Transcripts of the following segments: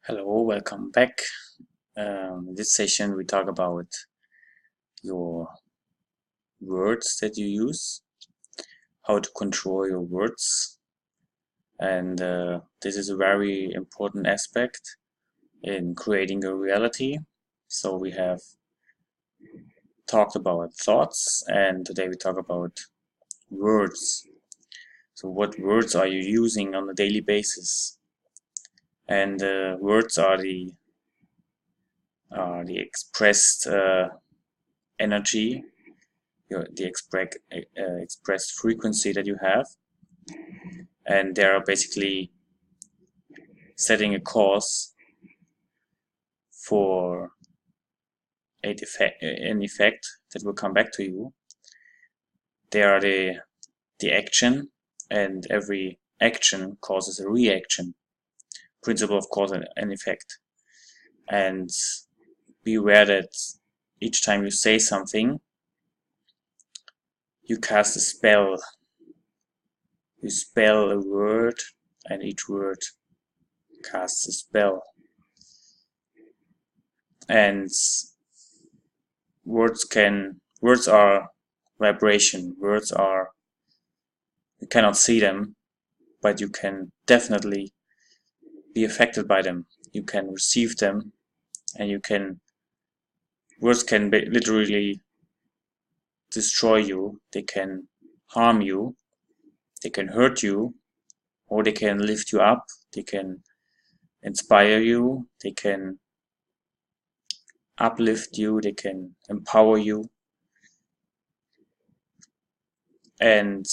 Hello, welcome back. In this session, we talk about your words that you use, how to control your words, and this is a very important aspect in creating a reality. So we have talked about thoughts, and today we talk about words. So what words are you using on a daily basis? And words are the expressed energy, the expressed frequency that you have, and they are basically setting a course for an effect that will come back to you. They are the action, and every action causes a reaction. Principle of cause and effect. And be aware that each time you say something, you cast a spell. You spell a word, and each word casts a spell. And words are vibration. You cannot see them, but you can definitely be affected by them. You can receive them, and words can literally destroy you. They can harm you, they can hurt you, or they can lift you up, they can inspire you, they can uplift you, they can empower you. And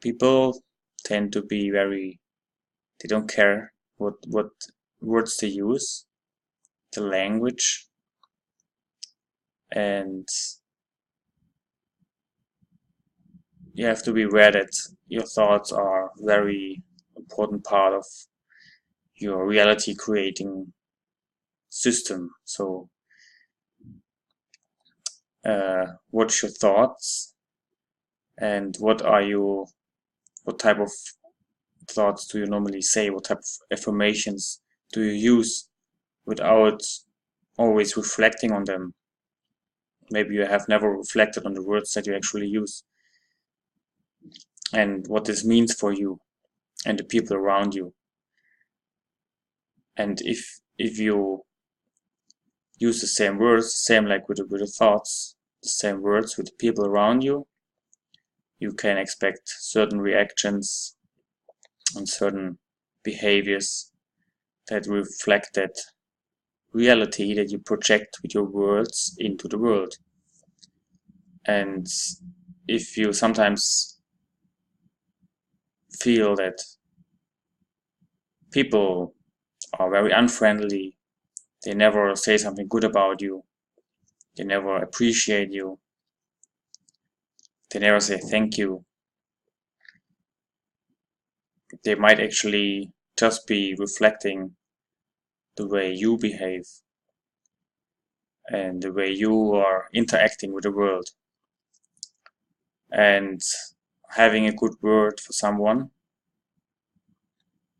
people tend to be they don't care what words they use, the language, and you have to be aware that your thoughts are a very important part of your reality creating system. So what's your thoughts, and what type of thoughts do you normally say? What type of affirmations do you use without always reflecting on them? Maybe you have never reflected on the words that you actually use and what this means for you and the people around you. And if you use the same words, same like with the thoughts, the same words with the people around you, you can expect certain reactions and certain behaviors that reflect that reality that you project with your words into the world. And if you sometimes feel that people are very unfriendly, they never say something good about you, they never appreciate you, they never say thank you, they might actually just be reflecting the way you behave and the way you are interacting with the world. And having a good word for someone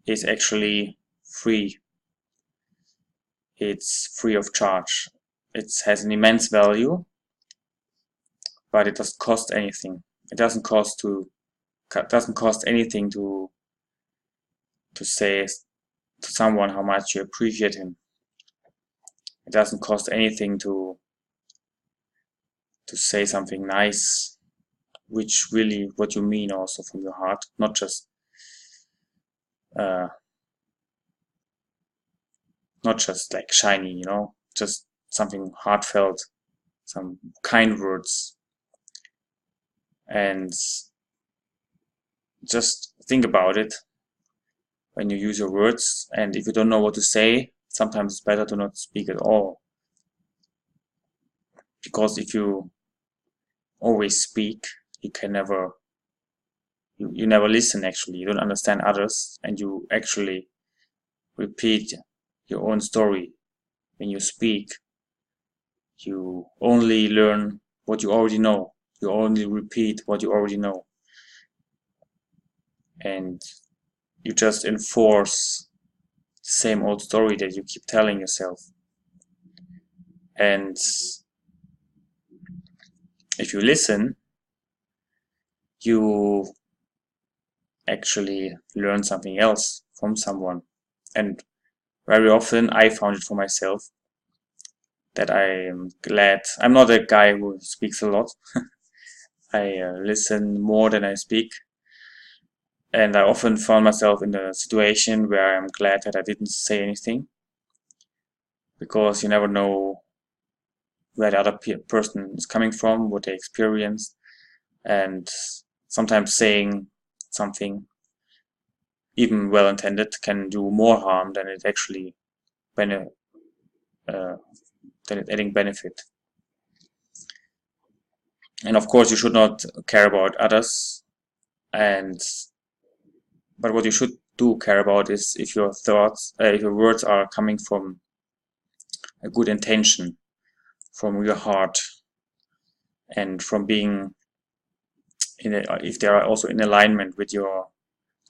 is actually free. It's free of charge. It has an immense value, but it doesn't cost anything. It doesn't cost anything to say to someone how much you appreciate him. It doesn't cost anything to say something nice, which really what you mean also from your heart, not just like shiny, just something heartfelt, some kind words. And just think about it when you use your words. And if you don't know what to say, sometimes it's better to not speak at all, because if you always speak, you never listen. Actually, you don't understand others, and you actually repeat your own story. When you speak, you only learn what you already know. You only repeat what you already know, and you just enforce same old story that you keep telling yourself. And if you listen, you actually learn something else from someone. And very often I found it for myself that I am glad. I'm not a guy who speaks a lot. I listen more than I speak. And I often found myself in a situation where I'm glad that I didn't say anything, because you never know where the other person is coming from, what they experienced, and sometimes saying something, even well intended, can do more harm than it actually uh, than it adding benefit. And of course, you should not care about others, but what you should do care about is if your thoughts, if your words are coming from a good intention, from your heart, and from being if they are also in alignment with your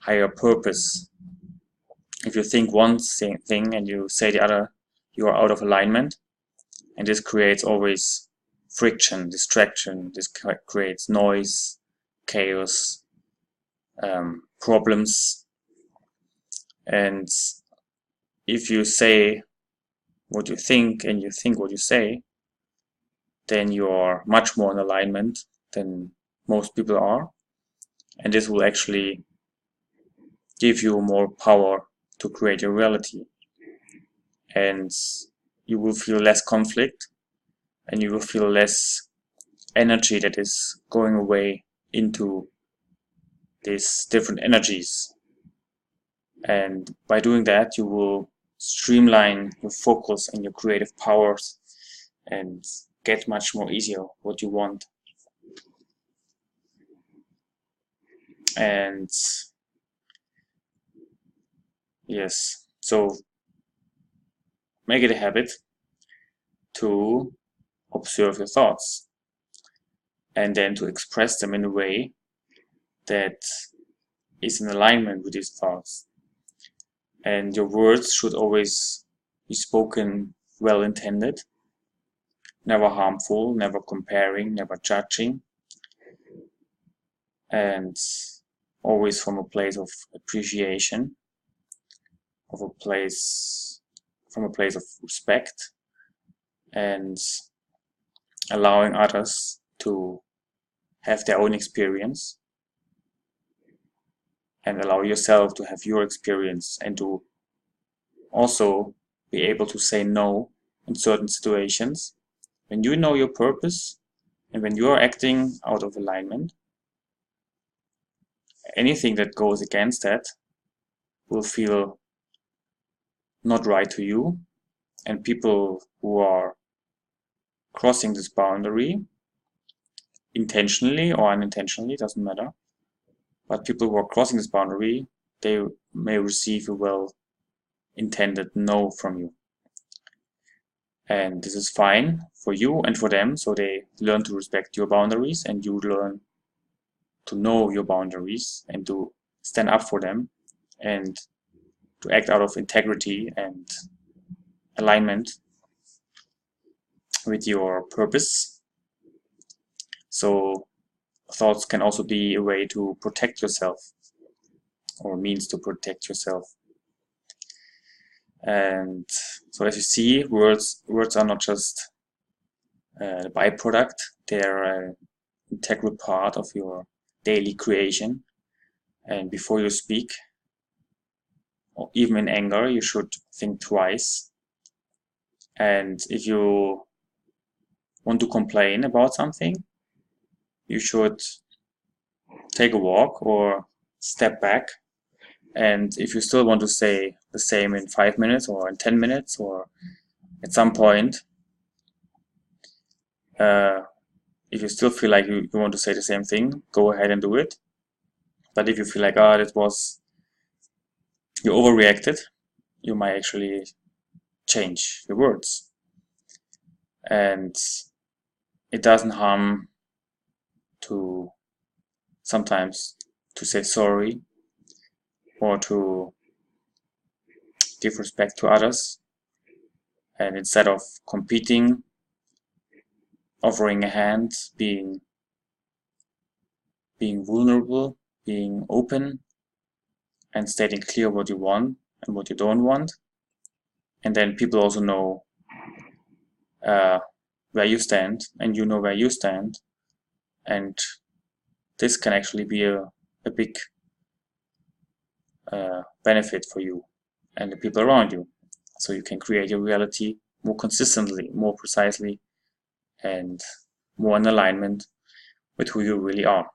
higher purpose. If you think one thing and you say the other, you are out of alignment, and this creates always friction, distraction. This creates noise, chaos, problems. And if you say what you think and you think what you say, then you are much more in alignment than most people are, and this will actually give you more power to create your reality. And you will feel less conflict, and you will feel less energy that is going away into these different energies. And by doing that, you will streamline your focus and your creative powers and get much more easier what you want. And yes, so make it a habit to observe your thoughts and then to express them in a way that is in alignment with these thoughts. And your words should always be spoken well intended, never harmful, never comparing, never judging, and always from a place of appreciation, from a place of respect, and allowing others to have their own experience, and allow yourself to have your experience, and to also be able to say no in certain situations. When you know your purpose and when you are acting out of alignment, anything that goes against that will feel not right to you. And people who are crossing this boundary, intentionally or unintentionally, doesn't matter, but people who are crossing this boundary, they may receive a well-intended no from you. And this is fine for you and for them, so they learn to respect your boundaries, and you learn to know your boundaries and to stand up for them and to act out of integrity and alignment with your purpose. So thoughts can also be a way to protect yourself, or means to protect yourself. And so as you see, words are not just a byproduct, they're an integral part of your daily creation. And before you speak, or even in anger, you should think twice. And if you want to complain about something, you should take a walk or step back. And if you still want to say the same in 5 minutes or in 10 minutes or at some point, if you still feel like you want to say the same thing, go ahead and do it. But if you feel like, you overreacted, you might actually change your words. And it doesn't harm to sometimes to say sorry, or to give respect to others, and instead of competing, offering a hand, being vulnerable, being open, and stating clear what you want and what you don't want. And then people also know where you stand, and you know where you stand, and this can actually be a big benefit for you and the people around you. So you can create your reality more consistently, more precisely, and more in alignment with who you really are.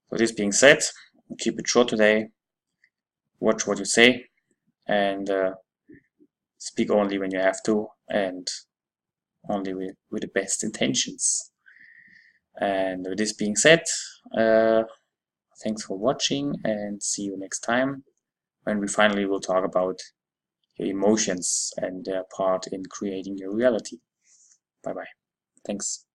So this being said, keep it short today, watch what you say, and speak only when you have to, and only with the best intentions. And with this being said, thanks for watching, and see you next time when we finally will talk about your emotions and their part in creating your reality. Bye bye. Thanks.